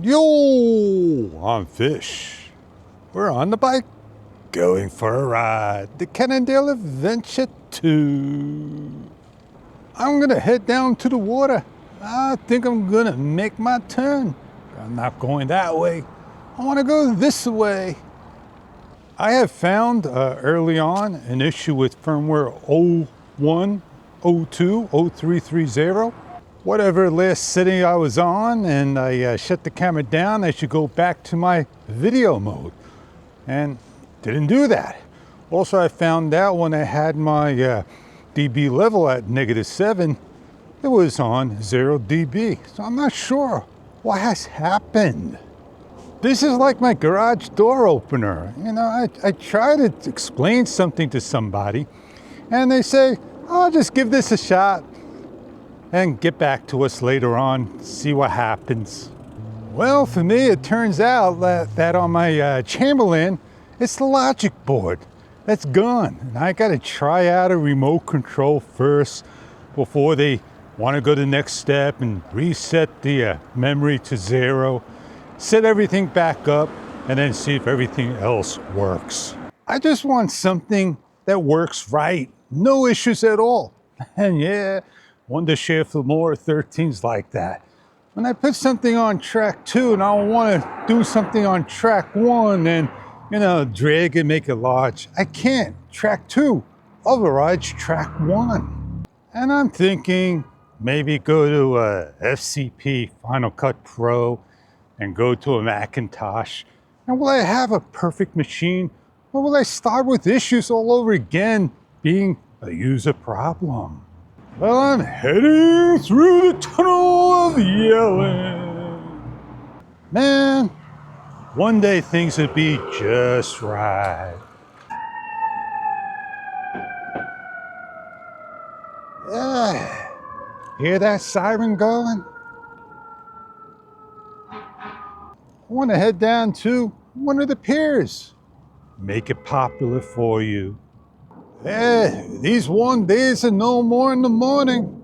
Yo, I'm Fish. We're on the bike, going for a ride. The Cannondale Adventure 2. I'm gonna head down to the water. I think I'm gonna make my turn. I'm not going that way. I wanna go this way. I have found early on an issue with firmware 01, 02, 0330. Whatever last city I was on, and I shut the camera down, I should go back to my video mode. And didn't do that. Also, I found out when I had my dB level at -7, it was on 0 dB. So I'm not sure what has happened. This is like my garage door opener. You know, I try to explain something to somebody, and they say, "I'll just give this a shot and get back to us later on, see what happens." Well, for me, it turns out that on my Chamberlain, it's the logic board that's gone. And I gotta try out a remote control first before they wanna go to the next step and reset the memory to 0, set everything back up, and then see if everything else works. I just want something that works right, no issues at all. And yeah, Wondershare Filmora 13's like that. When I put something on track 2 and I want to do something on track 1 and, you know, drag and make it large, I can't. Track 2 overrides track 1. And I'm thinking maybe go to FCP Final Cut Pro and go to a Macintosh. And will I have a perfect machine, or will I start with issues all over again, being a user problem? Well, I'm heading through the tunnel of yelling. Man, one day things would be just right. Yeah, hear that siren going? I want to head down to one of the piers. Make it popular for you. Yeah, these warm days are no more in the morning.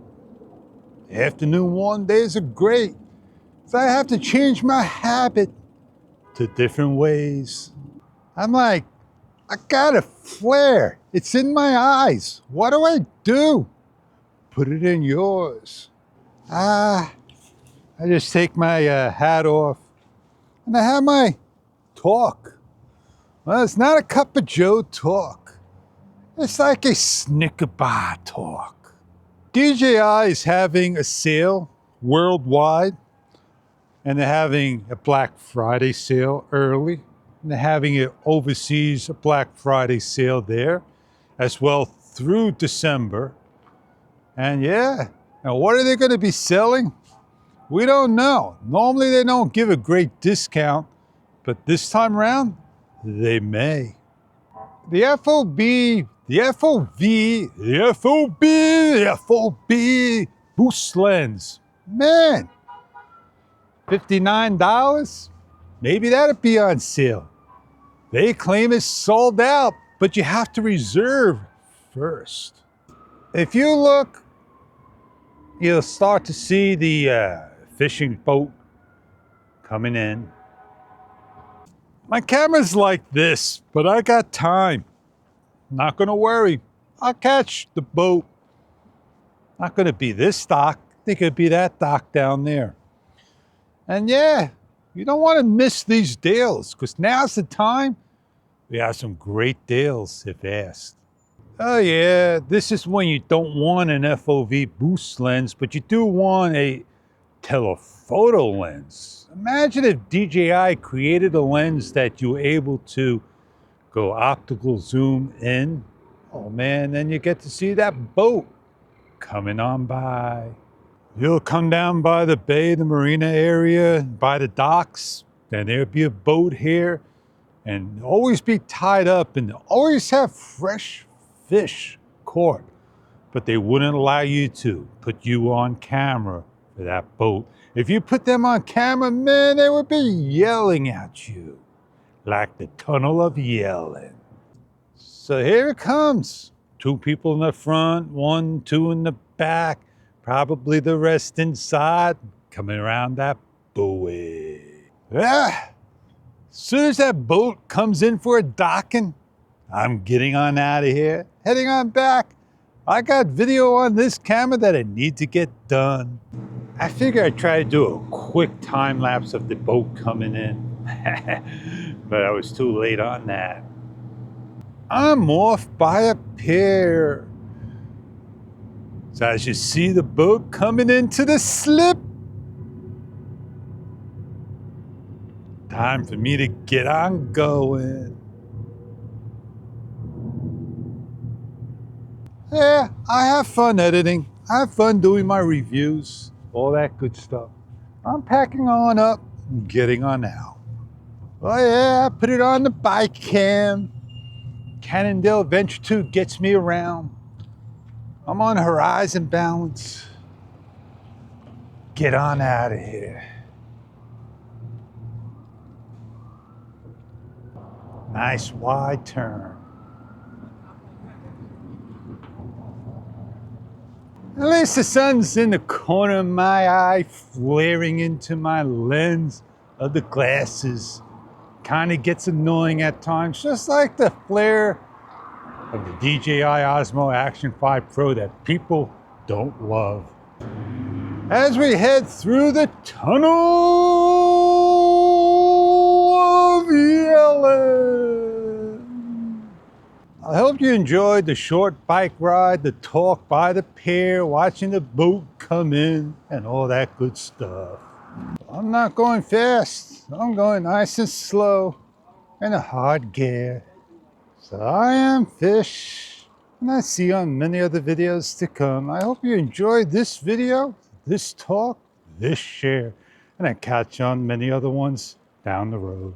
Afternoon warm days are great. So I have to change my habit to different ways. I'm like, I got a flare. It's in my eyes. What do I do? Put it in yours. I just take my hat off and I have my talk. Well, it's not a cup of Joe talk. It's like a Snicker bar talk. DJI is having a sale worldwide, and they're having a Black Friday sale early, and they're having an overseas Black Friday sale there as well through December. And yeah, now what are they going to be selling? We don't know. Normally they don't give a great discount, but this time around, they may. The FOB boost lens. Man, $59? Maybe that'd be on sale. They claim it's sold out, but you have to reserve first. If you look, you'll start to see the fishing boat coming in. My camera's like this, but I got time. Not gonna worry. I'll catch the boat. Not gonna be this dock. I think it'd be that dock down there. And yeah, you don't want to miss these deals, because now's the time. We have some great deals if asked. Oh yeah, this is when you don't want an FOV boost lens, but you do want a telephoto lens. Imagine if DJI created a lens that you were able to go optical zoom in. Oh man, then you get to see that boat coming on by. You'll come down by the bay, the marina area, by the docks, then there'll be a boat here, and always be tied up and always have fresh fish caught. But they wouldn't allow you to put you on camera for that boat. If you put them on camera, man, they would be yelling at you like the tunnel of yelling. So here it comes. 2 people in the front, 1, 2 in the back, probably the rest inside, coming around that buoy. Yeah. As soon as that boat comes in for a docking, I'm getting on out of here, heading on back. I got video on this camera that I need to get done. I figure I'd try to do a quick time lapse of the boat coming in, but I was too late on that. I'm off by a pier. So as you see the boat coming into the slip, time for me to get on going. Yeah, I have fun editing. I have fun doing my reviews, all that good stuff. I'm packing on up and getting on out. Oh yeah, I put it on the bike cam. Cannondale Adventure 2 gets me around. I'm on horizon balance. Get on out of here. Nice wide turn. At least the sun's in the corner of my eye, flaring into my lens of the glasses. Kind of gets annoying at times, just like the flare of the DJI Osmo Action 5 Pro that people don't love. As we head through the tunnel of Yellen. I hope you enjoyed the short bike ride, the talk by the pier, watching the boat come in, and all that good stuff. I'm not going fast. I'm going nice and slow in a hard gear. So I am Fish, and I see you on many other videos to come. I hope you enjoyed this video, this talk, this share, and I catch you on many other ones down the road.